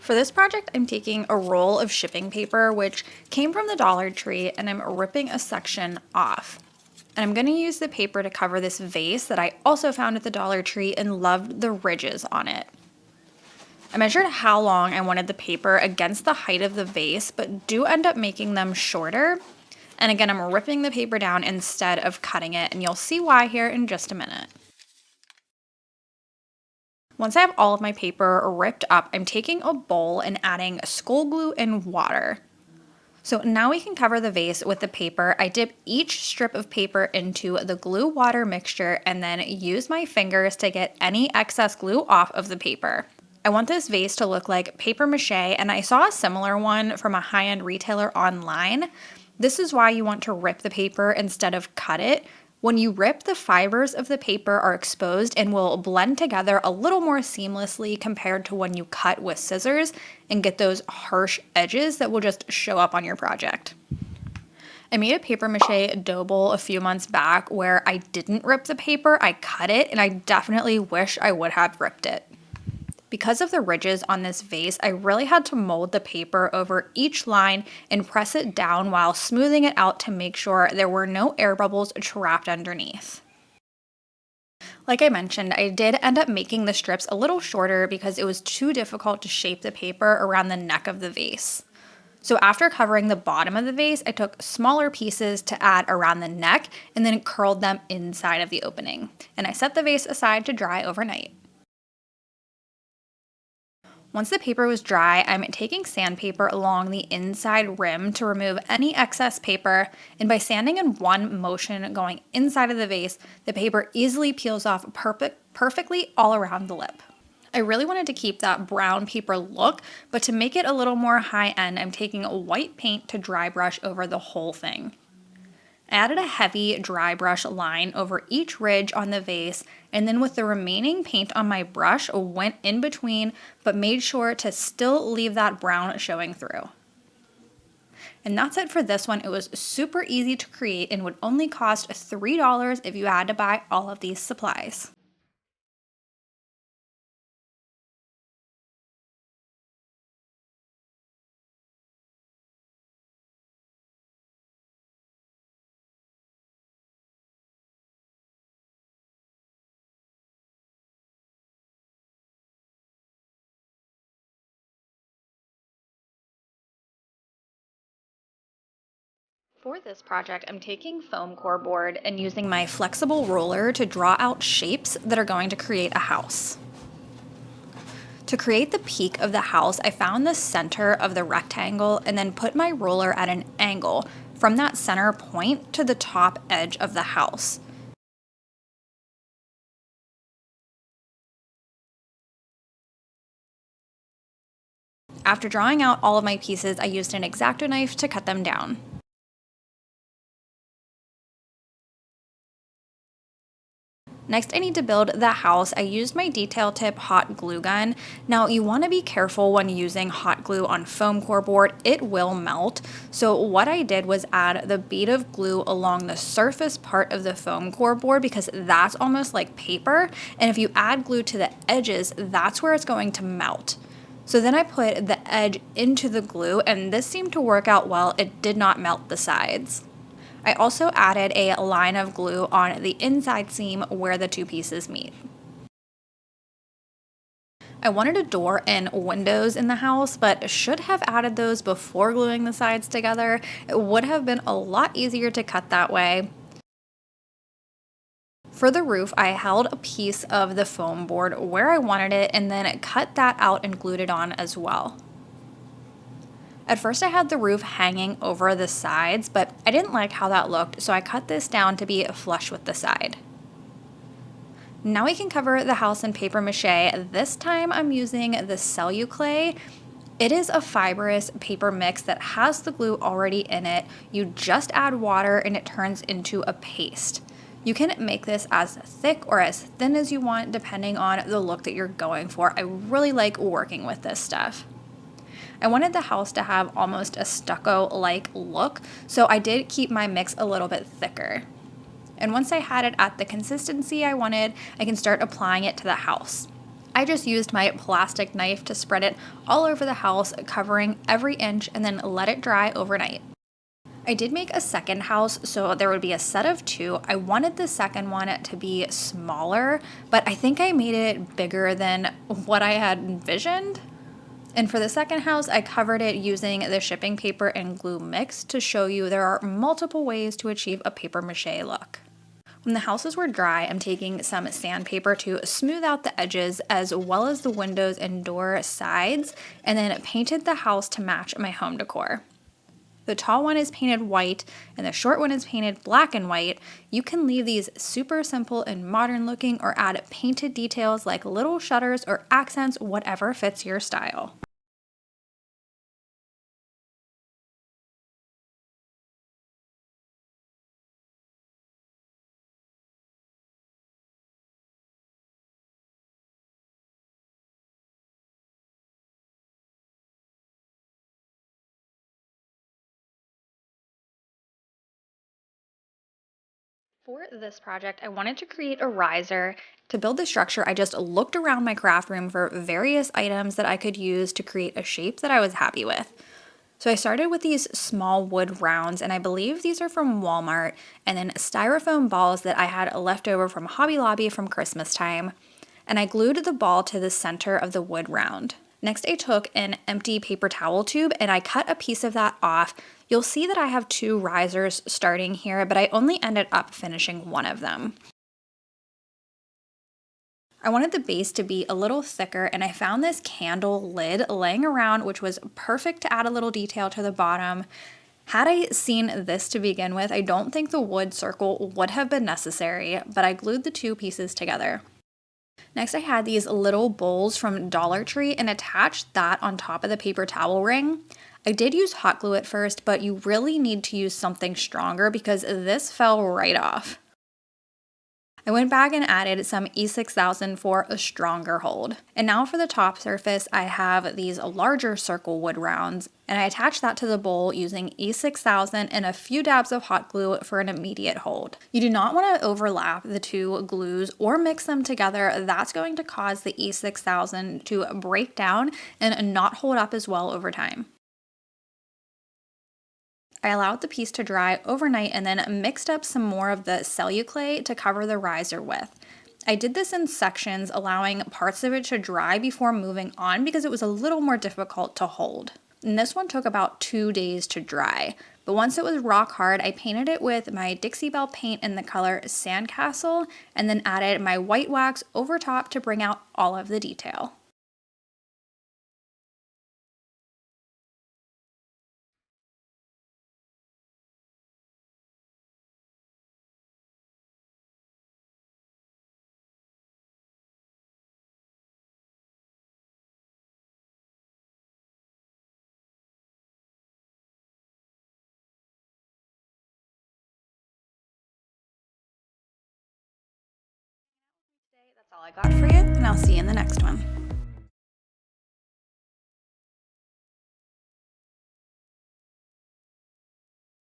For this project, I'm taking a roll of shipping paper, which came from the Dollar Tree, and I'm ripping a section off. And I'm going to use the paper to cover this vase that I also found at the Dollar Tree and loved the ridges on it. I measured how long I wanted the paper against the height of the vase, but do end up making them shorter. And again, I'm ripping the paper down instead of cutting it, and you'll see why here in just a minute. Once I have all of my paper ripped up, I'm taking a bowl and adding skull glue and water. So now we can cover the vase with the paper. I dip each strip of paper into the glue water mixture and then use my fingers to get any excess glue off of the paper. I want this vase to look like paper mache, and I saw a similar one from a high-end retailer online. This is why you want to rip the paper instead of cut it. When you rip, the fibers of the paper are exposed and will blend together a little more seamlessly compared to when you cut with scissors and get those harsh edges that will just show up on your project. I made a paper mache dough bowl a few months back where I didn't rip the paper, I cut it, and I definitely wish I would have ripped it. Because of the ridges on this vase, I really had to mold the paper over each line and press it down while smoothing it out to make sure there were no air bubbles trapped underneath. Like I mentioned, I did end up making the strips a little shorter because it was too difficult to shape the paper around the neck of the vase. So after covering the bottom of the vase, I took smaller pieces to add around the neck and then curled them inside of the opening. And I set the vase aside to dry overnight. Once the paper was dry, I'm taking sandpaper along the inside rim to remove any excess paper, and by sanding in one motion going inside of the vase, the paper easily peels off perfectly all around the lip. I really wanted to keep that brown paper look, but to make it a little more high-end, I'm taking a white paint to dry brush over the whole thing. I added a heavy dry brush line over each ridge on the vase, and then with the remaining paint on my brush, went in between, but made sure to still leave that brown showing through. And that's it for this one. It was super easy to create and would only cost $3 if you had to buy all of these supplies. For this project, I'm taking foam core board and using my flexible ruler to draw out shapes that are going to create a house. To create the peak of the house, I found the center of the rectangle and then put my ruler at an angle from that center point to the top edge of the house. After drawing out all of my pieces, I used an X-Acto knife to cut them down. Next, I need to build the house. I used my detail tip hot glue gun. Now, you want to be careful when using hot glue on foam core board. It will melt. So what I did was add the bead of glue along the surface part of the foam core board because that's almost like paper. And if you add glue to the edges, that's where it's going to melt. So then I put the edge into the glue, and this seemed to work out well. It did not melt the sides. I also added a line of glue on the inside seam where the two pieces meet. I wanted a door and windows in the house, but should have added those before gluing the sides together. It would have been a lot easier to cut that way. For the roof, I held a piece of the foam board where I wanted it and then cut that out and glued it on as well. At first I had the roof hanging over the sides, but I didn't like how that looked, so I cut this down to be flush with the side. Now we can cover the house in paper mache. This time I'm using the Celluclay. It is a fibrous paper mix that has the glue already in it. You just add water and it turns into a paste. You can make this as thick or as thin as you want depending on the look that you're going for. I really like working with this stuff. I wanted the house to have almost a stucco-like look, so I did keep my mix a little bit thicker. And once I had it at the consistency I wanted, I can start applying it to the house. I just used my plastic knife to spread it all over the house, covering every inch, and then let it dry overnight. I did make a second house, so there would be a set of two. I wanted the second one to be smaller, but I think I made it bigger than what I had envisioned. And for the second house, I covered it using the shipping paper and glue mix to show you there are multiple ways to achieve a paper mache look. When the houses were dry, I'm taking some sandpaper to smooth out the edges as well as the windows and door sides, and then painted the house to match my home decor. The tall one is painted white and the short one is painted black and white. You can leave these super simple and modern looking or add painted details like little shutters or accents, whatever fits your style. For this project, I wanted to create a riser. To build the structure, I just looked around my craft room for various items that I could use to create a shape that I was happy with. So I started with these small wood rounds, and I believe these are from Walmart, and then styrofoam balls that I had left over from Hobby Lobby from Christmas time. And I glued the ball to the center of the wood round. Next, I took an empty paper towel tube and I cut a piece of that off. You'll see that I have two risers starting here, but I only ended up finishing one of them. I wanted the base to be a little thicker, and I found this candle lid laying around, which was perfect to add a little detail to the bottom. Had I seen this to begin with, I don't think the wood circle would have been necessary, but I glued the two pieces together. Next, I had these little bowls from Dollar Tree and attached that on top of the paper towel ring. I did use hot glue at first, but you really need to use something stronger because this fell right off. I went back and added some E6000 for a stronger hold. And now for the top surface, I have these larger circle wood rounds, and I attached that to the bowl using E6000 and a few dabs of hot glue for an immediate hold. You do not want to overlap the two glues or mix them together. That's going to cause the E6000 to break down and not hold up as well over time. I allowed the piece to dry overnight and then mixed up some more of the celluclay to cover the riser with. I did this in sections, allowing parts of it to dry before moving on because it was a little more difficult to hold. And this one took about 2 days to dry. But once it was rock hard, I painted it with my Dixie Belle paint in the color Sandcastle and then added my white wax over top to bring out all of the detail. That's all I got for you, and I'll see you in the next one.